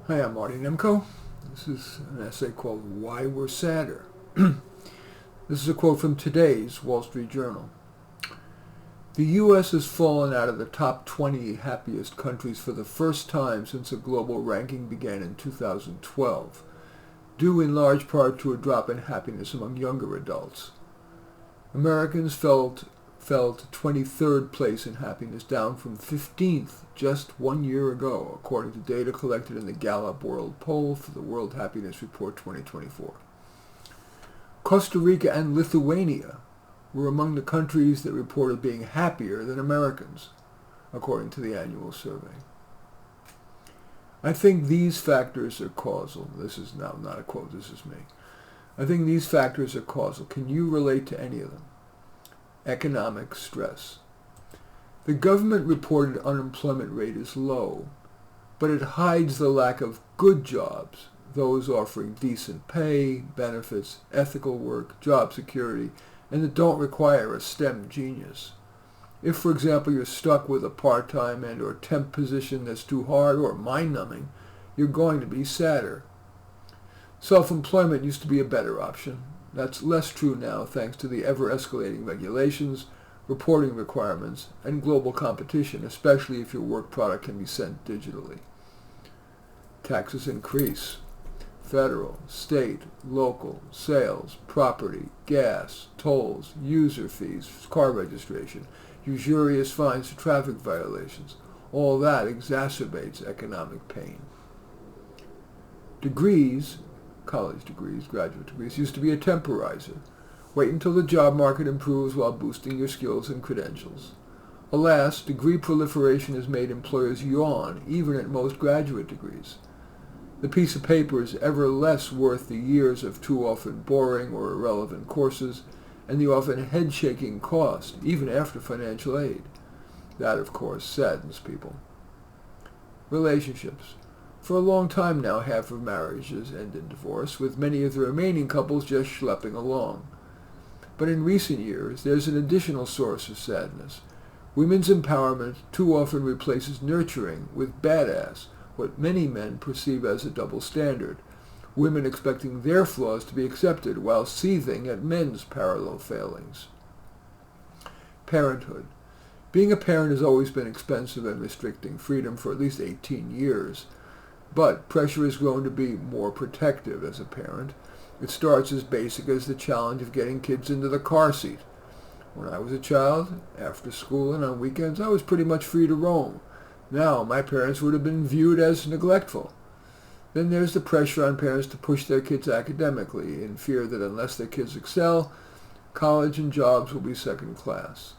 Hi, I'm Marty Nemko. This is an essay called Why We're Sadder. This is a quote from today's Wall Street Journal. The U.S. has fallen out of the top 20 happiest countries for the first time since a global ranking began in 2012, due in large part to a drop in happiness among younger adults. Americans fell to 23rd place in happiness, down from 15th just 1 year ago, according to data collected in the Gallup World Poll for the World Happiness Report 2024. Costa Rica and Lithuania were among the countries that reported being happier than Americans, according to the annual survey. I think these factors are causal. This is now not a quote, this is me. I think these factors are causal. Can you relate to any of them? Economic stress. The government-reported unemployment rate is low, but it hides the lack of good jobs, those offering decent pay, benefits, ethical work, job security, and that don't require a STEM genius. If, for example, you're stuck with a part-time and or temp position that's too hard or mind-numbing, you're going to be sadder. Self-employment used to be a better option. That's less true now thanks to the ever-escalating regulations, reporting requirements, and global competition, especially if your work product can be sent digitally. Taxes increase. Federal, state, local, sales, property, gas, tolls, user fees, car registration, usurious fines for traffic violations. All that exacerbates economic pain. Degrees, college degrees, graduate degrees, used to be a temporizer. Wait until the job market improves while boosting your skills and credentials. Alas, degree proliferation has made employers yawn, even at most graduate degrees. The piece of paper is ever less worth the years of too often boring or irrelevant courses, and the often head-shaking cost, even after financial aid. That, of course, saddens people. Relationships. For a long time now, half of marriages end in divorce, with many of the remaining couples just schlepping along. But in recent years, there's an additional source of sadness. Women's empowerment too often replaces nurturing with badass, what many men perceive as a double standard, women expecting their flaws to be accepted while seething at men's parallel failings. Parenthood. Being a parent has always been expensive and restricting freedom for at least 18 years. But pressure has grown to be more protective as a parent. It starts as basic as the challenge of getting kids into the car seat. When I was a child, after school and on weekends, I was pretty much free to roam. Now, my parents would have been viewed as neglectful. Then there's the pressure on parents to push their kids academically, in fear that unless their kids excel, college and jobs will be second class.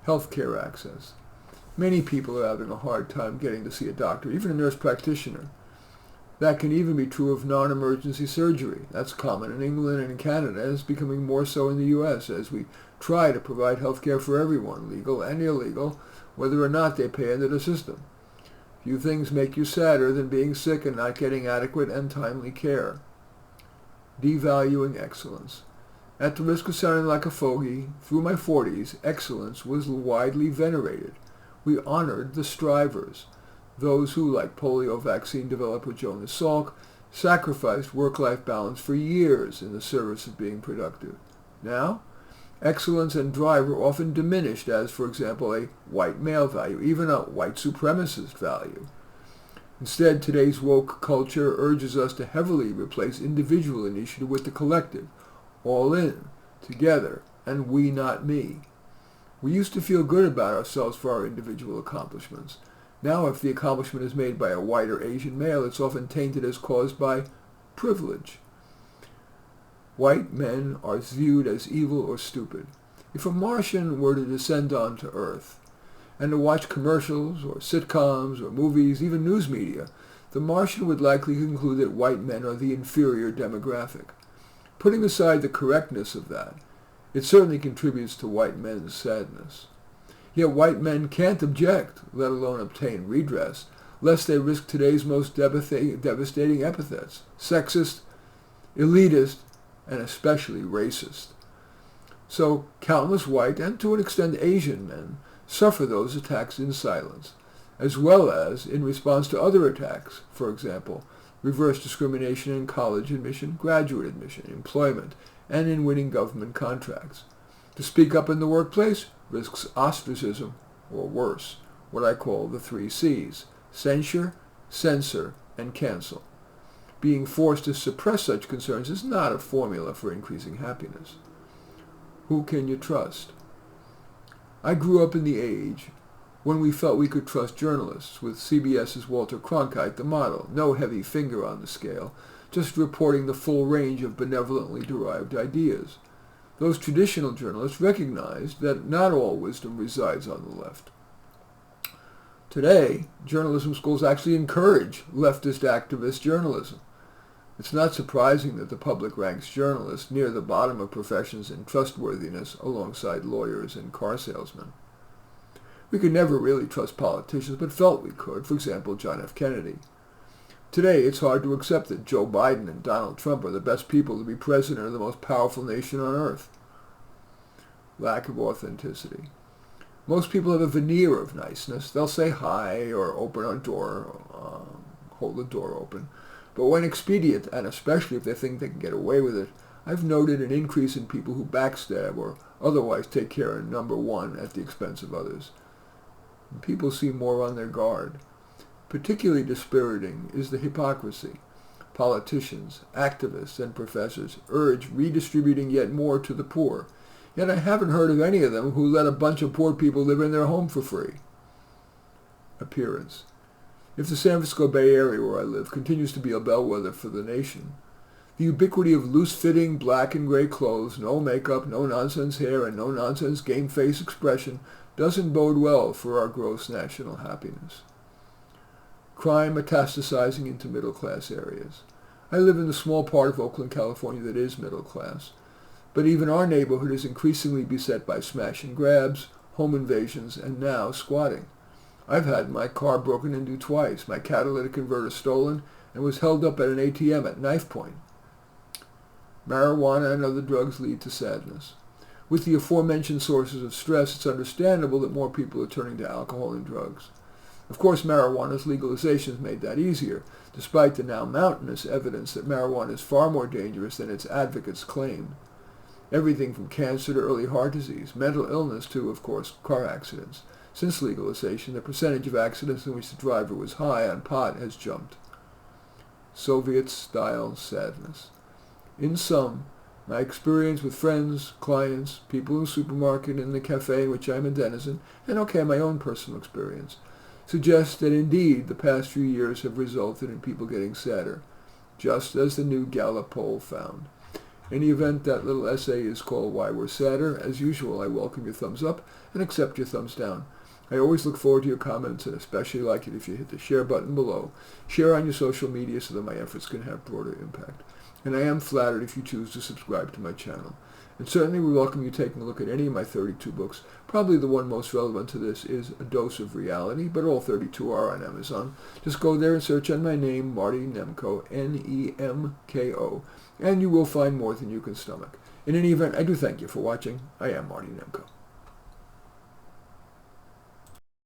Healthcare access. Many people are having a hard time getting to see a doctor, even a nurse practitioner. That can even be true of non-emergency surgery. That's common in England and in Canada, and it's becoming more so in the U.S. as we try to provide health care for everyone, legal and illegal, whether or not they pay into the system. Few things make you sadder than being sick and not getting adequate and timely care. Devaluing excellence. At the risk of sounding like a fogey, through my 40s, excellence was widely venerated. We honored the strivers, those who, like polio vaccine developer Jonas Salk, sacrificed work-life balance for years in the service of being productive. Now, excellence and drive are often diminished as, for example, a white male value, even a white supremacist value. Instead, today's woke culture urges us to heavily replace individual initiative with the collective, all in, together, and we not me. We used to feel good about ourselves for our individual accomplishments. Now, if the accomplishment is made by a white or Asian male, it's often tainted as caused by privilege. White men are viewed as evil or stupid. If a Martian were to descend onto Earth and to watch commercials or sitcoms or movies, even news media, the Martian would likely conclude that white men are the inferior demographic. Putting aside the correctness of that, it certainly contributes to white men's sadness. Yet white men can't object, let alone obtain redress, lest they risk today's most devastating epithets: sexist, elitist, and especially racist. So countless white, and to an extent Asian men, suffer those attacks in silence, as well as in response to other attacks, for example, reverse discrimination in college admission, graduate admission, employment, and in winning government contracts. To speak up in the workplace risks ostracism, or worse, what I call the 3 C's: censure, censor, and cancel. Being forced to suppress such concerns is not a formula for increasing happiness. Who can you trust? I grew up in the age when we felt we could trust journalists, with CBS's Walter Cronkite the model, no heavy finger on the scale, just reporting the full range of benevolently derived ideas. Those traditional journalists recognized that not all wisdom resides on the left. Today, journalism schools actually encourage leftist activist journalism. It's not surprising that the public ranks journalists near the bottom of professions in trustworthiness alongside lawyers and car salesmen. We could never really trust politicians, but felt we could, for example, John F. Kennedy. Today, it's hard to accept that Joe Biden and Donald Trump are the best people to be president of the most powerful nation on earth. Lack of authenticity. Most people have a veneer of niceness. They'll say hi or open a door, hold the door open. But when expedient, and especially if they think they can get away with it, I've noted an increase in people who backstab or otherwise take care of number one at the expense of others. People seem more on their guard. Particularly dispiriting is the hypocrisy. Politicians, activists, and professors urge redistributing yet more to the poor, yet I haven't heard of any of them who let a bunch of poor people live in their home for free. Appearance. If the San Francisco Bay Area, where I live, continues to be a bellwether for the nation, the ubiquity of loose-fitting black and gray clothes, no makeup, no-nonsense hair, and no-nonsense game-face expression doesn't bode well for our gross national happiness. Crime metastasizing into middle-class areas. I live in the small part of Oakland, California that is middle class, but even our neighborhood is increasingly beset by smash and grabs, home invasions, and now squatting. I've had my car broken into twice, my catalytic converter stolen, and was held up at an ATM at knife point. Marijuana and other drugs lead to sadness. With the aforementioned sources of stress, it's understandable that more people are turning to alcohol and drugs. Of course, marijuana's legalization has made that easier, despite the now mountainous evidence that marijuana is far more dangerous than its advocates claim. Everything from cancer to early heart disease, mental illness to, of course, car accidents. Since legalization, the percentage of accidents in which the driver was high on pot has jumped. Soviet-style sadness. In sum, my experience with friends, clients, people in the supermarket and the cafe in which I'm a denizen, and my own personal experience, suggests that indeed the past few years have resulted in people getting sadder, just as the new Gallup poll found. In the event that little essay is called Why We're Sadder, as usual, I welcome your thumbs up and accept your thumbs down. I always look forward to your comments and especially like it if you hit the share button below. Share on your social media so that my efforts can have broader impact. And I am flattered if you choose to subscribe to my channel. And certainly we welcome you taking a look at any of my 32 books. Probably the one most relevant to this is A Dose of Reality, but all 32 are on Amazon. Just go there and search on my name, Marty Nemko, N-E-M-K-O, and you will find more than you can stomach. In any event, I do thank you for watching. I am Marty Nemko.